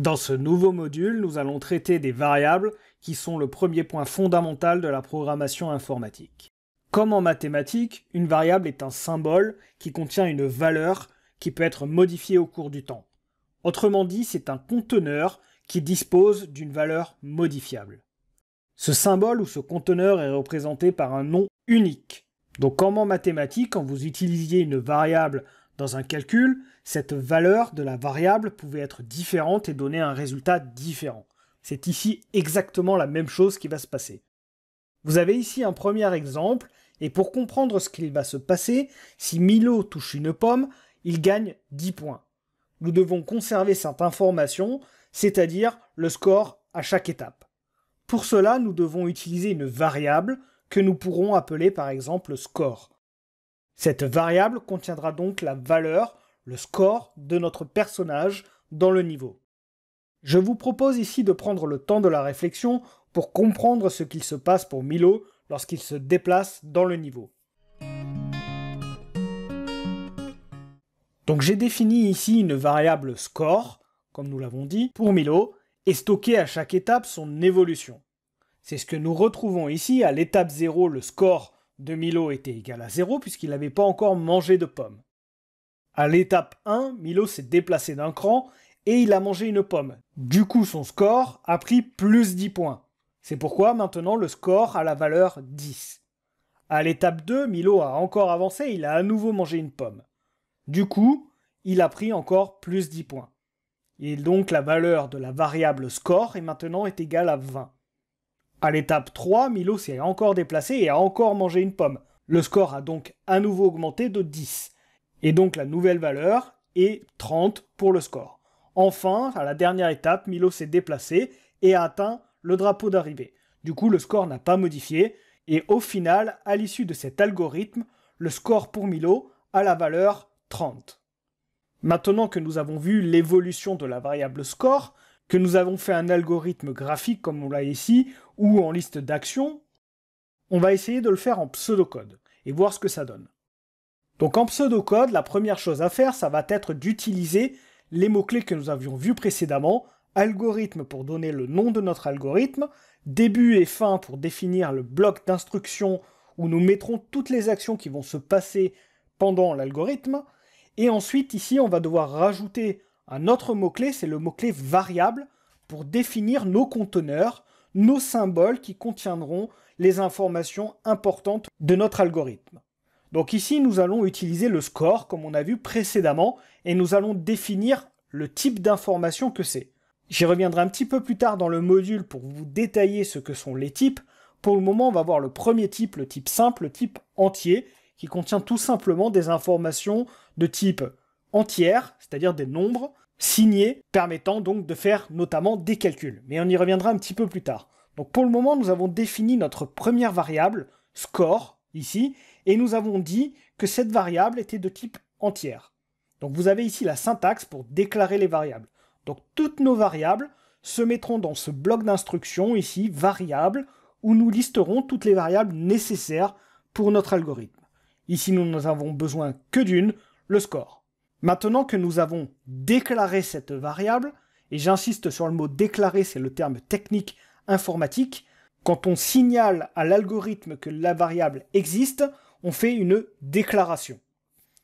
Dans ce nouveau module, nous allons traiter des variables qui sont le premier point fondamental de la programmation informatique. Comme en mathématiques, une variable est un symbole qui contient une valeur qui peut être modifiée au cours du temps. Autrement dit, c'est un conteneur qui dispose d'une valeur modifiable. Ce symbole ou ce conteneur est représenté par un nom unique. Donc comme en mathématiques, quand vous utilisiez une variable dans un calcul, cette valeur de la variable pouvait être différente et donner un résultat différent. C'est ici exactement la même chose qui va se passer. Vous avez ici un premier exemple, et pour comprendre ce qu'il va se passer, si Milo touche une pomme, il gagne 10 points. Nous devons conserver cette information, c'est-à-dire le score à chaque étape. Pour cela, nous devons utiliser une variable que nous pourrons appeler par exemple score. Cette variable contiendra donc la valeur, le score de notre personnage dans le niveau. Je vous propose ici de prendre le temps de la réflexion pour comprendre ce qu'il se passe pour Milo lorsqu'il se déplace dans le niveau. Donc j'ai défini ici une variable score, comme nous l'avons dit, pour Milo, et stocké à chaque étape son évolution. C'est ce que nous retrouvons ici. À l'étape 0, le score de Milo était égal à 0 puisqu'il n'avait pas encore mangé de pomme. À l'étape 1, Milo s'est déplacé d'un cran et il a mangé une pomme. Du coup, son score a pris plus 10 points. C'est pourquoi maintenant le score a la valeur 10. À l'étape 2, Milo a encore avancé et il a à nouveau mangé une pomme. Du coup, il a pris encore plus 10 points. Et donc la valeur de la variable score est maintenant égale à 20. À l'étape 3, Milo s'est encore déplacé et a encore mangé une pomme. Le score a donc à nouveau augmenté de 10. Et donc la nouvelle valeur est 30 pour le score. Enfin, à la dernière étape, Milo s'est déplacé et a atteint le drapeau d'arrivée. Du coup, le score n'a pas modifié. Et au final, à l'issue de cet algorithme, le score pour Milo a la valeur 30. Maintenant que nous avons vu l'évolution de la variable score, que nous avons fait un algorithme graphique comme on l'a ici, ou en liste d'actions, on va essayer de le faire en pseudocode et voir ce que ça donne. Donc en pseudocode, la première chose à faire, ça va être d'utiliser les mots-clés que nous avions vus précédemment, algorithme pour donner le nom de notre algorithme, début et fin pour définir le bloc d'instructions où nous mettrons toutes les actions qui vont se passer pendant l'algorithme, et ensuite ici on va devoir rajouter un autre mot-clé, c'est le mot-clé variable, pour définir nos conteneurs, nos symboles qui contiendront les informations importantes de notre algorithme. Donc ici, nous allons utiliser le score, comme on a vu précédemment, et nous allons définir le type d'information que c'est. J'y reviendrai un petit peu plus tard dans le module pour vous détailler ce que sont les types. Pour le moment, on va voir le premier type, le type simple, le type entier, qui contient tout simplement des informations de type entière, c'est-à-dire des nombres, signés, permettant donc de faire notamment des calculs. Mais on y reviendra un petit peu plus tard. Donc pour le moment, nous avons défini notre première variable, score, ici, et nous avons dit que cette variable était de type entière. Donc vous avez ici la syntaxe pour déclarer les variables. Donc toutes nos variables se mettront dans ce bloc d'instructions, ici, variables, où nous listerons toutes les variables nécessaires pour notre algorithme. Ici, nous n'avons besoin que d'une, le score. Maintenant que nous avons déclaré cette variable, et j'insiste sur le mot déclarer, c'est le terme technique informatique, quand on signale à l'algorithme que la variable existe, on fait une déclaration.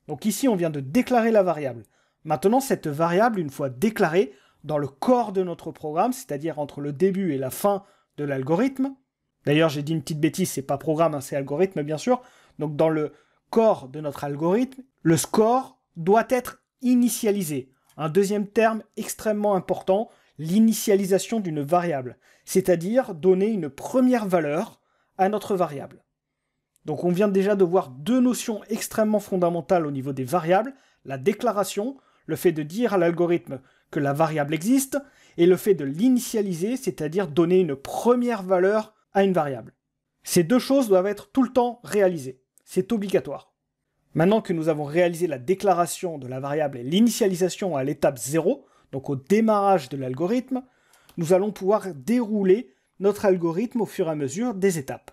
Donc ici, on vient de déclarer la variable. Maintenant, cette variable, une fois déclarée, dans le corps de notre programme, c'est-à-dire entre le début et la fin de l'algorithme, d'ailleurs j'ai dit une petite bêtise, c'est pas programme, hein, c'est algorithme bien sûr, donc dans le corps de notre algorithme, le score doit être initialisé. Un deuxième terme extrêmement important, l'initialisation d'une variable, c'est-à-dire donner une première valeur à notre variable. Donc on vient déjà de voir deux notions extrêmement fondamentales au niveau des variables, la déclaration, le fait de dire à l'algorithme que la variable existe, et le fait de l'initialiser, c'est-à-dire donner une première valeur à une variable. Ces deux choses doivent être tout le temps réalisées. C'est obligatoire. Maintenant que nous avons réalisé la déclaration de la variable et l'initialisation à l'étape 0, donc au démarrage de l'algorithme, nous allons pouvoir dérouler notre algorithme au fur et à mesure des étapes.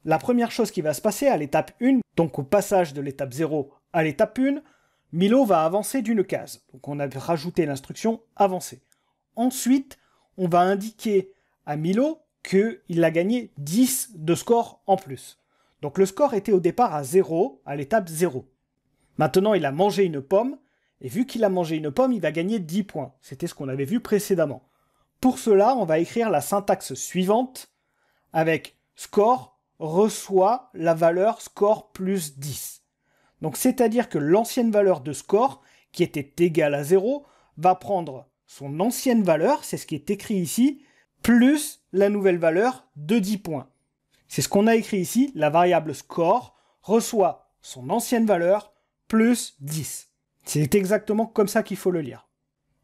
La première chose qui va se passer à l'étape 1, donc au passage de l'étape 0 à l'étape 1, Milo va avancer d'une case. Donc on a rajouté l'instruction avancer. ensuite, on va indiquer à Milo qu'il a gagné 10 de score en plus. Donc le score était au départ à 0, à l'étape 0. Maintenant, il a mangé une pomme, et vu qu'il a mangé une pomme, il va gagner 10 points. C'était ce qu'on avait vu précédemment. Pour cela, on va écrire la syntaxe suivante, avec score reçoit la valeur score plus 10. Donc c'est-à-dire que l'ancienne valeur de score, qui était égale à 0, va prendre son ancienne valeur, c'est ce qui est écrit ici, plus la nouvelle valeur de 10 points. C'est ce qu'on a écrit ici, la variable score reçoit son ancienne valeur plus 10. C'est exactement comme ça qu'il faut le lire.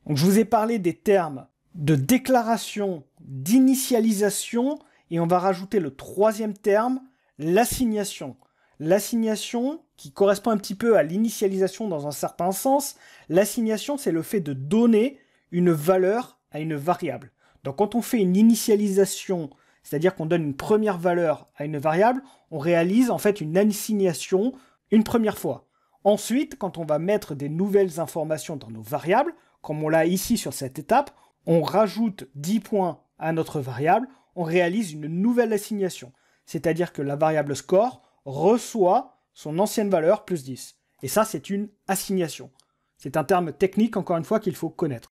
Donc je vous ai parlé des termes de déclaration, d'initialisation, et on va rajouter le troisième terme, l'assignation. L'assignation, qui correspond un petit peu à l'initialisation dans un certain sens, l'assignation, c'est le fait de donner une valeur à une variable. Donc quand on fait une initialisation, c'est-à-dire qu'on donne une première valeur à une variable, on réalise en fait une assignation une première fois. Ensuite, quand on va mettre des nouvelles informations dans nos variables, comme on l'a ici sur cette étape, on rajoute 10 points à notre variable, on réalise une nouvelle assignation. C'est-à-dire que la variable score reçoit son ancienne valeur plus 10. Et ça, c'est une assignation. C'est un terme technique, encore une fois, qu'il faut connaître.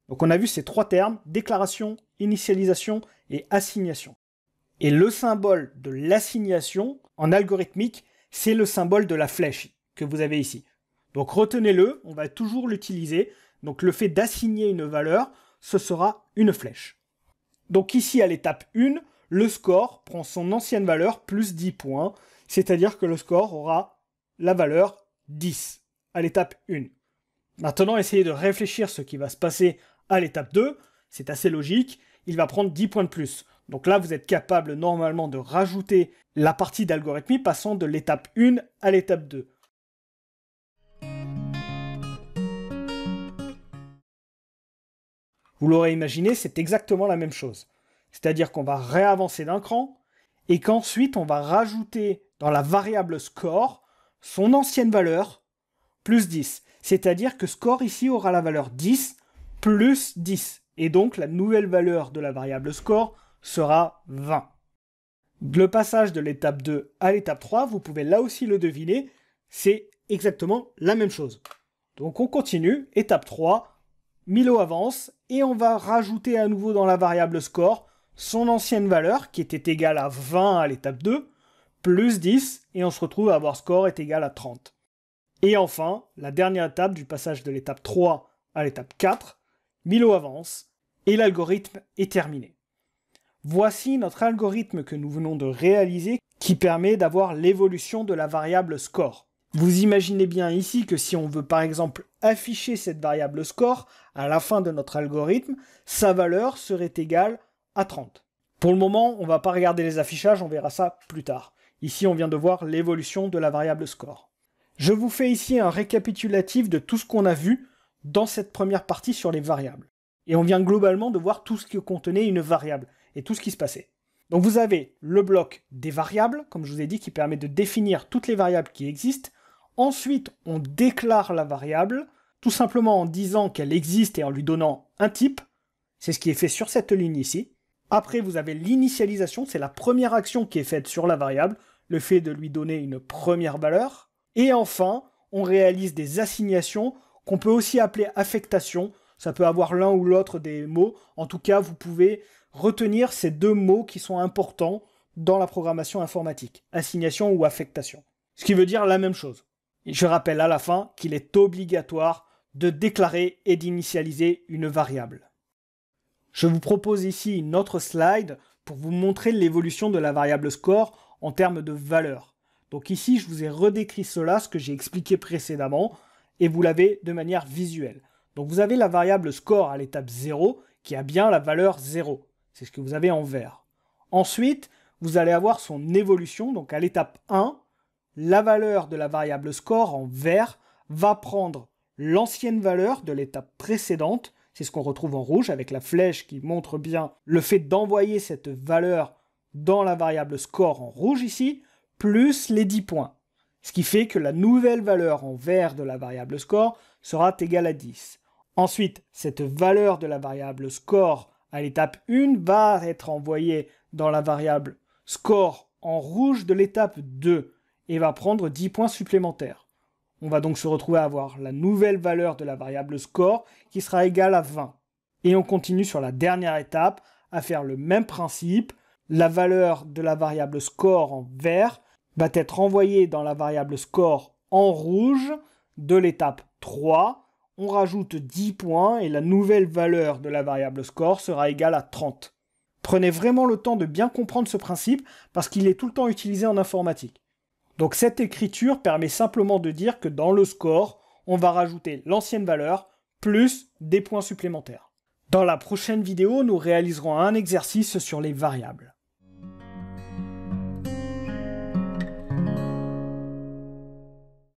Donc on a vu ces trois termes, déclaration, initialisation et assignation. Et le symbole de l'assignation, en algorithmique, c'est le symbole de la flèche que vous avez ici. Donc retenez-le, on va toujours l'utiliser. Donc le fait d'assigner une valeur, ce sera une flèche. Donc ici, à l'étape 1, le score prend son ancienne valeur plus 10 points, c'est-à-dire que le score aura la valeur 10 à l'étape 1. Maintenant, essayez de réfléchir ce qui va se passer à l'étape 2. C'est assez logique, il va prendre 10 points de plus. Donc là, vous êtes capable normalement de rajouter la partie d'algorithmie passant de l'étape 1 à l'étape 2. Vous l'aurez imaginé, c'est exactement la même chose. C'est-à-dire qu'on va réavancer d'un cran et qu'ensuite on va rajouter dans la variable score son ancienne valeur plus 10. C'est-à-dire que score ici aura la valeur 10 plus 10. Et donc la nouvelle valeur de la variable score sera 20. Le passage de l'étape 2 à l'étape 3, vous pouvez là aussi le deviner, c'est exactement la même chose. Donc on continue, étape 3, Milo avance et on va rajouter à nouveau dans la variable score son ancienne valeur qui était égale à 20 à l'étape 2, plus 10, et on se retrouve à avoir score est égal à 30. Et enfin, la dernière étape du passage de l'étape 3 à l'étape 4, Milo avance et l'algorithme est terminé. Voici notre algorithme que nous venons de réaliser qui permet d'avoir l'évolution de la variable score. Vous imaginez bien ici que si on veut par exemple afficher cette variable score à la fin de notre algorithme, sa valeur serait égale à 30. Pour le moment, on ne va pas regarder les affichages, on verra ça plus tard. Ici, on vient de voir l'évolution de la variable score. Je vous fais ici un récapitulatif de tout ce qu'on a vu dans cette première partie sur les variables. Et on vient globalement de voir tout ce que contenait une variable et tout ce qui se passait. Donc vous avez le bloc des variables, comme je vous ai dit, qui permet de définir toutes les variables qui existent. Ensuite, on déclare la variable, tout simplement en disant qu'elle existe et en lui donnant un type. C'est ce qui est fait sur cette ligne ici. Après, vous avez l'initialisation, c'est la première action qui est faite sur la variable, le fait de lui donner une première valeur. Et enfin, on réalise des assignations qu'on peut aussi appeler affectation. Ça peut avoir l'un ou l'autre des mots. En tout cas, vous pouvez retenir ces deux mots qui sont importants dans la programmation informatique, assignation ou affectation. Ce qui veut dire la même chose. Et je rappelle à la fin qu'il est obligatoire de déclarer et d'initialiser une variable. Je vous propose ici une autre slide pour vous montrer l'évolution de la variable score en termes de valeur. Donc ici, je vous ai redécrit cela, ce que j'ai expliqué précédemment, et vous l'avez de manière visuelle. Donc vous avez la variable score à l'étape 0 qui a bien la valeur 0. C'est ce que vous avez en vert. Ensuite, vous allez avoir son évolution. Donc à l'étape 1, la valeur de la variable score en vert va prendre l'ancienne valeur de l'étape précédente. C'est ce qu'on retrouve en rouge avec la flèche qui montre bien le fait d'envoyer cette valeur dans la variable score en rouge ici, plus les 10 points. Ce qui fait que la nouvelle valeur en vert de la variable score sera égale à 10. Ensuite, cette valeur de la variable score à l'étape 1 va être envoyée dans la variable score en rouge de l'étape 2 et va prendre 10 points supplémentaires. On va donc se retrouver à avoir la nouvelle valeur de la variable score qui sera égale à 20. Et on continue sur la dernière étape à faire le même principe. La valeur de la variable score en vert va être envoyée dans la variable score en rouge de l'étape 3. On rajoute 10 points et la nouvelle valeur de la variable score sera égale à 30. Prenez vraiment le temps de bien comprendre ce principe parce qu'il est tout le temps utilisé en informatique. Donc cette écriture permet simplement de dire que dans le score, on va rajouter l'ancienne valeur plus des points supplémentaires. Dans la prochaine vidéo, nous réaliserons un exercice sur les variables.